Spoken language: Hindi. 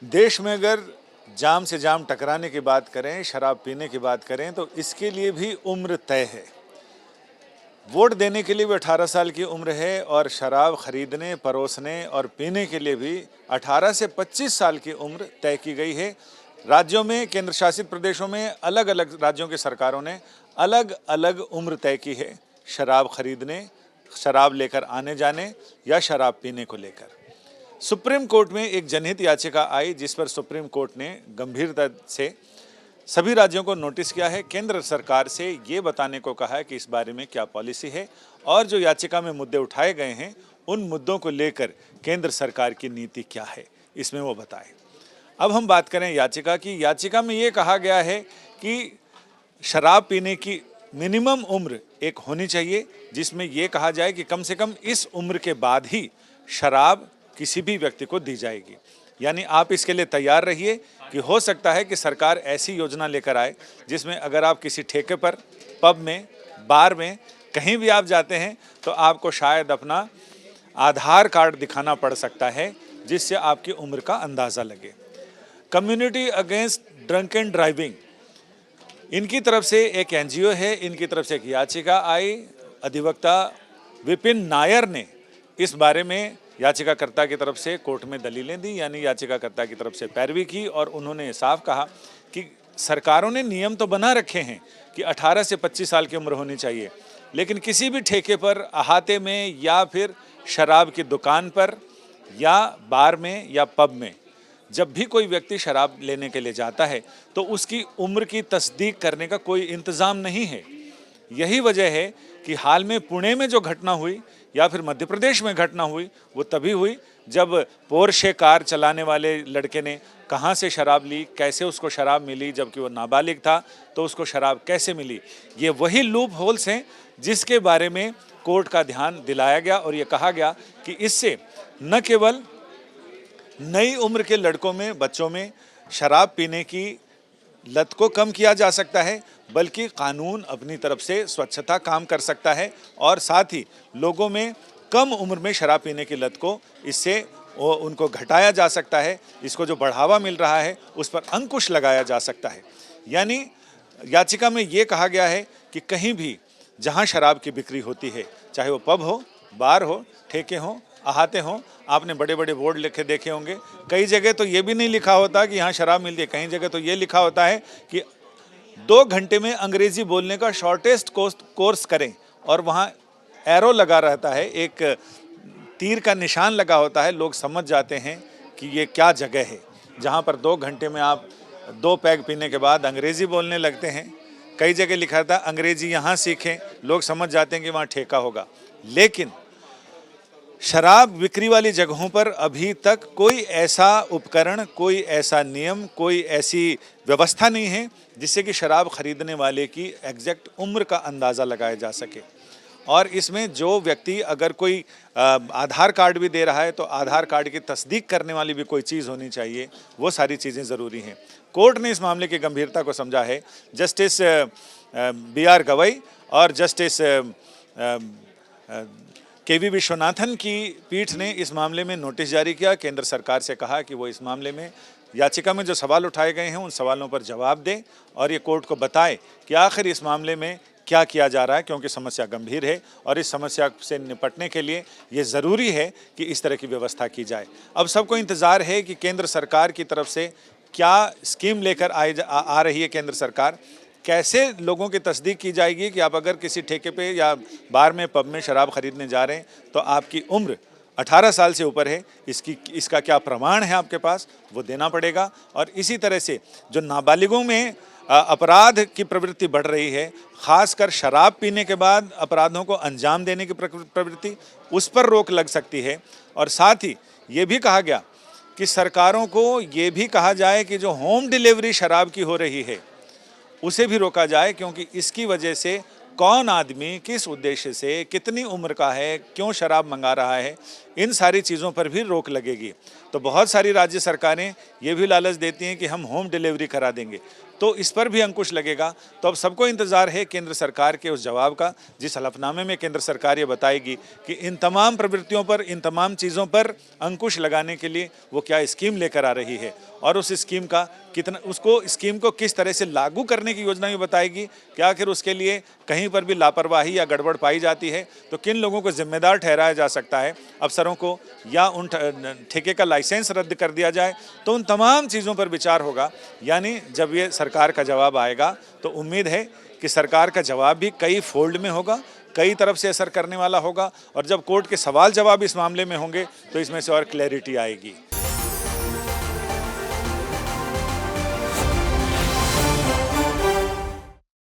देश में अगर जाम से जाम टकराने की बात करें, शराब पीने की बात करें, तो इसके लिए भी उम्र तय है। वोट देने के लिए भी 18 साल की उम्र है और शराब खरीदने, परोसने और पीने के लिए भी 18 से 25 साल की उम्र तय की गई है। राज्यों में, केंद्र शासित प्रदेशों में अलग अलग राज्यों की सरकारों ने अलग अलग उम्र तय की है शराब खरीदने, शराब लेकर आने जाने या शराब पीने को लेकर। सुप्रीम कोर्ट में एक जनहित याचिका आई जिस पर सुप्रीम कोर्ट ने गंभीरता से सभी राज्यों को नोटिस किया है, केंद्र सरकार से ये बताने को कहा है कि इस बारे में क्या पॉलिसी है और जो याचिका में मुद्दे उठाए गए हैं उन मुद्दों को लेकर केंद्र सरकार की नीति क्या है, इसमें वो बताए। अब हम बात करें याचिका की। याचिका में ये कहा गया है कि शराब पीने की मिनिमम उम्र एक होनी चाहिए, जिसमें यह कहा जाए कि कम से कम इस उम्र के बाद ही शराब किसी भी व्यक्ति को दी जाएगी। यानी आप इसके लिए तैयार रहिए कि हो सकता है कि सरकार ऐसी योजना लेकर आए जिसमें अगर आप किसी ठेके पर, पब में, बार में, कहीं भी आप जाते हैं तो आपको शायद अपना आधार कार्ड दिखाना पड़ सकता है, जिससे आपकी उम्र का अंदाज़ा लगे। Community against drunk and driving, इनकी तरफ से एक एनजीओ है, इनकी तरफ से एक याचिका आई। अधिवक्ता विपिन नायर ने इस बारे में याचिकाकर्ता की तरफ से कोर्ट में दलीलें दी, यानी याचिकाकर्ता की तरफ से पैरवी की और उन्होंने साफ कहा कि सरकारों ने नियम तो बना रखे हैं कि 18 से 25 साल की उम्र होनी चाहिए, लेकिन किसी भी ठेके पर, अहाते में या फिर शराब की दुकान पर या बार में या पब में जब भी कोई व्यक्ति शराब लेने के लिए जाता है तो उसकी उम्र की तस्दीक करने का कोई इंतज़ाम नहीं है। यही वजह है कि हाल में पुणे में जो घटना हुई या फिर मध्य प्रदेश में घटना हुई वो तभी हुई जब पोर्शे कार चलाने वाले लड़के ने कहाँ से शराब ली, कैसे उसको शराब मिली, जबकि वो नाबालिग था तो उसको शराब कैसे मिली। ये वही लूप होल्स हैं जिसके बारे में कोर्ट का ध्यान दिलाया गया और ये कहा गया कि इससे न केवल नई उम्र के लड़कों में, बच्चों में शराब पीने की लत को कम किया जा सकता है, बल्कि कानून अपनी तरफ से स्वच्छता काम कर सकता है और साथ ही लोगों में कम उम्र में शराब पीने की लत को इससे उनको घटाया जा सकता है। इसको जो बढ़ावा मिल रहा है उस पर अंकुश लगाया जा सकता है। यानी याचिका में ये कहा गया है कि कहीं भी जहां शराब की बिक्री होती है, चाहे वो पब हो, बार हो, ठेके हों, अहाते हों, आपने बड़े बड़े बोर्ड लिखे देखे होंगे। कई जगह तो ये भी नहीं लिखा होता कि यहाँ शराब मिलती है, कई जगह तो ये लिखा होता है कि 2 घंटे में अंग्रेजी बोलने का शॉर्टेस्ट कोर्स करें और वहाँ एरो लगा रहता है, एक तीर का निशान लगा होता है। लोग समझ जाते हैं कि ये क्या जगह है जहाँ पर 2 घंटे में आप 2 पैग पीने के बाद अंग्रेजी बोलने लगते हैं। कई जगह लिखा था अंग्रेजी यहाँ सीखें, लोग समझ जाते हैं कि वहाँ ठेका होगा। लेकिन शराब बिक्री वाली जगहों पर अभी तक कोई ऐसा उपकरण, कोई ऐसा नियम, कोई ऐसी व्यवस्था नहीं है जिससे कि शराब खरीदने वाले की एग्जैक्ट उम्र का अंदाज़ा लगाया जा सके। और इसमें जो व्यक्ति अगर कोई आधार कार्ड भी दे रहा है तो आधार कार्ड की तस्दीक करने वाली भी कोई चीज़ होनी चाहिए, वो सारी चीज़ें ज़रूरी हैं। कोर्ट ने इस मामले की गंभीरता को समझा है। जस्टिस BR गवई और जस्टिस KV विश्वनाथन की पीठ ने इस मामले में नोटिस जारी किया, केंद्र सरकार से कहा कि वो इस मामले में याचिका में जो सवाल उठाए गए हैं उन सवालों पर जवाब दें और ये कोर्ट को बताए कि आखिर इस मामले में क्या किया जा रहा है, क्योंकि समस्या गंभीर है और इस समस्या से निपटने के लिए ये ज़रूरी है कि इस तरह की व्यवस्था की जाए। अब सबको इंतज़ार है कि केंद्र सरकार की तरफ से क्या स्कीम लेकर आ रही है केंद्र सरकार, कैसे लोगों की तस्दीक की जाएगी कि आप अगर किसी ठेके पे या बार में, पब में शराब खरीदने जा रहे हैं तो आपकी उम्र 18 साल से ऊपर है, इसका क्या प्रमाण है आपके पास, वो देना पड़ेगा। और इसी तरह से जो नाबालिगों में अपराध की प्रवृत्ति बढ़ रही है, ख़ासकर शराब पीने के बाद अपराधों को अंजाम देने की प्रवृत्ति, उस पर रोक लग सकती है। और साथ ही ये भी कहा गया कि सरकारों को ये भी कहा जाए कि जो होम डिलीवरी शराब की हो रही है उसे भी रोका जाए, क्योंकि इसकी वजह से कौन आदमी किस उद्देश्य से, कितनी उम्र का है, क्यों शराब मंगा रहा है, इन सारी चीज़ों पर भी रोक लगेगी। तो बहुत सारी राज्य सरकारें ये भी लालच देती हैं कि हम होम डिलीवरी करा देंगे, तो इस पर भी अंकुश लगेगा। तो अब सबको इंतज़ार है केंद्र सरकार के उस जवाब का, जिस हलफनामे में केंद्र सरकार ये बताएगी कि इन तमाम प्रवृत्तियों पर, इन तमाम चीज़ों पर अंकुश लगाने के लिए वो क्या स्कीम लेकर आ रही है, और उस स्कीम का कितना, उसको स्कीम को किस तरह से लागू करने की योजना भी बताएगी कि आखिर उसके लिए कहीं पर भी लापरवाही या गड़बड़ पाई जाती है तो किन लोगों को जिम्मेदार ठहराया जा सकता है, अफसरों को, या उन ठेके का लाइसेंस रद्द कर दिया जाए। तो उन तमाम चीज़ों पर विचार होगा। यानी जब ये सरकार का जवाब आएगा तो उम्मीद है कि सरकार का जवाब भी कई फोल्ड में होगा, कई तरफ से असर करने वाला होगा, और जब कोर्ट के सवाल जवाब इस मामले में होंगे तो इसमें से और क्लैरिटी आएगी।